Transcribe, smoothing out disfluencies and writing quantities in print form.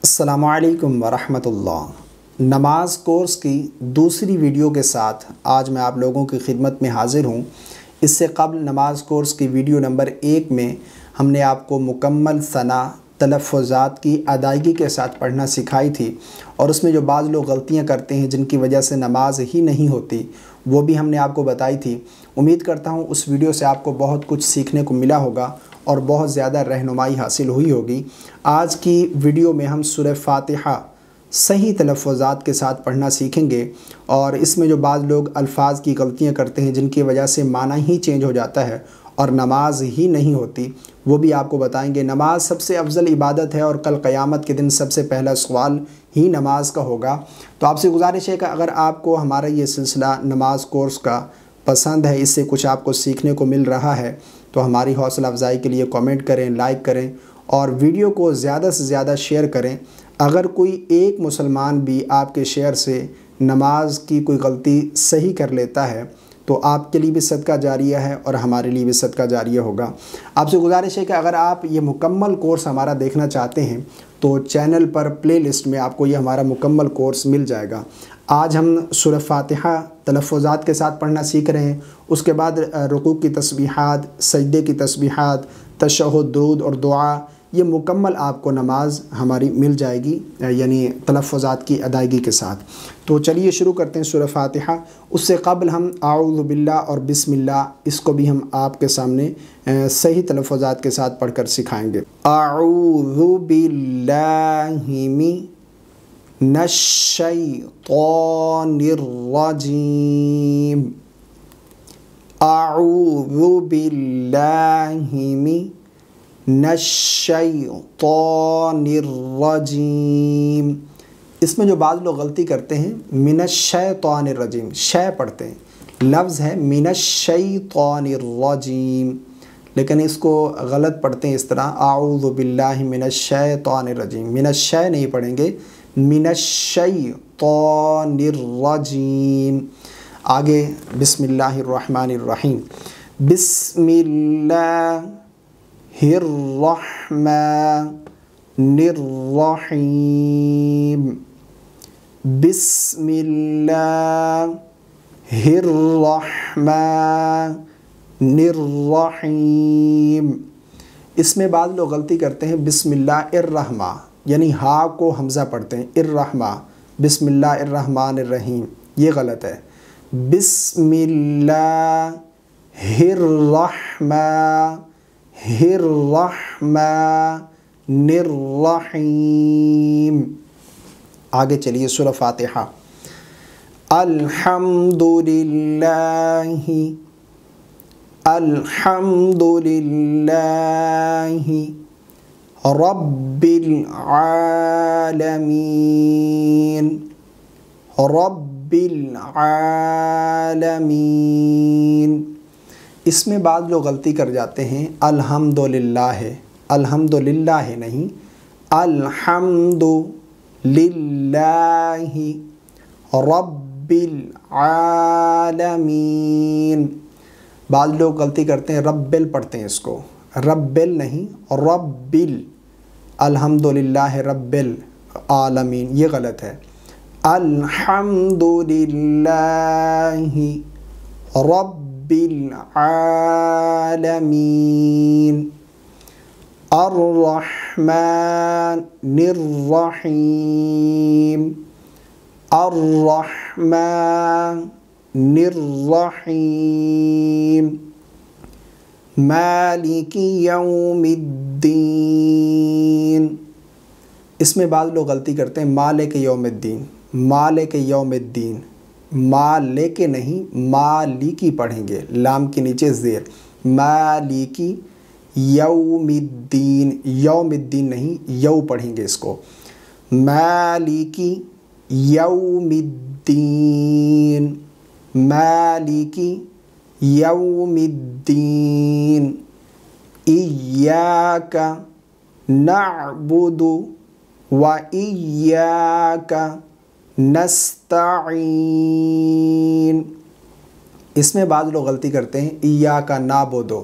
السلام علیکم ورحمۃ اللہ۔ نماز کورس کی دوسری ویڈیو کے ساتھ آج میں آپ لوگوں کی خدمت میں حاضر ہوں۔ اس سے قبل نماز کورس کی ویڈیو نمبر 1 میں ہم نے آپ کو مکمل ثنا تلفظات کی ادائیگی کے ساتھ پڑھنا سکھائی تھی، اور اس میں جو بعض لوگ غلطیاں کرتے ہیں جن کی وجہ سے نماز ہی نہیں ہوتی وہ بھی ہم نے آپ کو بتائی تھی۔ امید کرتا ہوں اس ویڈیو سے آپ کو بہت کچھ سیکھنے کو ملا ہوگا اور بہت زیادہ رہنمائی حاصل ہوئی ہوگی۔ آج کی ویڈیو میں ہم سورہ فاتحہ صحیح تلفظات کے ساتھ پڑھنا سیکھیں گے، اور اس میں جو بعض لوگ الفاظ کی غلطیاں کرتے ہیں جن کی وجہ سے معنی ہی چینج ہو جاتا ہے اور نماز ہی نہیں ہوتی، وہ بھی آپ کو بتائیں گے۔ نماز سب سے افضل عبادت ہے اور کل قیامت کے دن سب سے پہلا سوال ہی نماز کا ہوگا۔ تو آپ سے گزارش ہے کہ اگر آپ کو ہمارا یہ سلسلہ نماز کورس کا پسند ہے، اس سے کچھ آپ کو سیکھنے کو مل رہا ہے، تو ہماری حوصلہ افزائی کے لیے کامنٹ کریں، لائک کریں اور ویڈیو کو زیادہ سے زیادہ شیئر کریں۔ اگر کوئی ایک مسلمان بھی آپ کے شیئر سے نماز کی کوئی غلطی صحیح کر لیتا ہے تو آپ کے لیے بھی صدقہ جاریہ ہے اور ہمارے لیے بھی صدقہ جاریہ ہوگا۔ آپ سے گزارش ہے کہ اگر آپ یہ مکمل کورس ہمارا دیکھنا چاہتے ہیں تو چینل پر پلے لسٹ میں آپ کو یہ ہمارا مکمل کورس مل جائے گا۔ آج ہم سورہ فاتحہ تلفظات کے ساتھ پڑھنا سیکھ رہے ہیں، اس کے بعد رکوع کی تسبیحات، سجدے کی تسبیحات، تشہد، درود اور دعا، یہ مکمل آپ کو نماز ہماری مل جائے گی، یعنی تلفظات کی ادائیگی کے ساتھ۔ تو چلیے شروع کرتے ہیں سورہ فاتحہ۔ اس سے قبل ہم اعوذ باللہ اور بسم اللہ، اس کو بھی ہم آپ کے سامنے صحیح تلفظات کے ساتھ پڑھ کر سکھائیں گے۔ اعوذ باللہ من الشیطان الرجیم، اعوذ باللہ من الشیطان الرجیم۔ اس میں جو بعض لوگ غلطی کرتے ہیں، من الشیطان الرجیم، شے پڑھتے ہیں، لفظ ہے من الشیطان الرجیم، لیکن اس کو غلط پڑھتے ہیں اس طرح، اعوذ باللہ من الشیطان الرجیم، من الشے نہیں پڑھیں گے، من الشیطان الرجیم۔ آگے بسم اللہ الرحمن الرحیم، بسم اللہ الرحمن الرحیم، بسم اللہ الرحمن الرحیم۔ اس میں بعض لوگ غلطی کرتے ہیں، بسم اللہ الرحمن، یعنی ہا کو حمزہ پڑھتے ہیں، الرحمن، بسم اللہ الرحمن الرحیم، یہ غلط ہے۔ بسم اللہ الرحمن الرحمن الرحیم۔ آگے چلیے سورہ فاتحہ۔ الحمد للہ الحمد للہ رب العالمین رب العالمین۔ اس میں بعض لوگ غلطی کر جاتے ہیں، الحمدللہ ہے، الحمدللہ ہے نہیں، الحمد للہ رب العالمین۔ بعض لوگ غلطی کرتے ہیں، ربل پڑھتے ہیں اس کو، ربل نہیں، ربل، الحمدللہ رب العالمین، یہ غلط ہے۔ الحمدللہ رب العالمین الرحمن الرحیم الرحمن الرحیم مالک یوم الدین۔ اس میں بعض لوگ غلطی کرتے ہیں، مالک یوم الدین، مالک یوم الدین، مالک نہیں، مالکی پڑھیں گے، لام کے نیچے زیر، مالکی یوم الدین، یوم الدین نہیں، یو پڑھیں گے اس کو، مالکی یوم الدین، مالکی یوم الدین، ایاک نعبد و ایاک نستعین۔ اس میں بعض لوگ غلطی کرتے ہیں، ایاک نعبدو،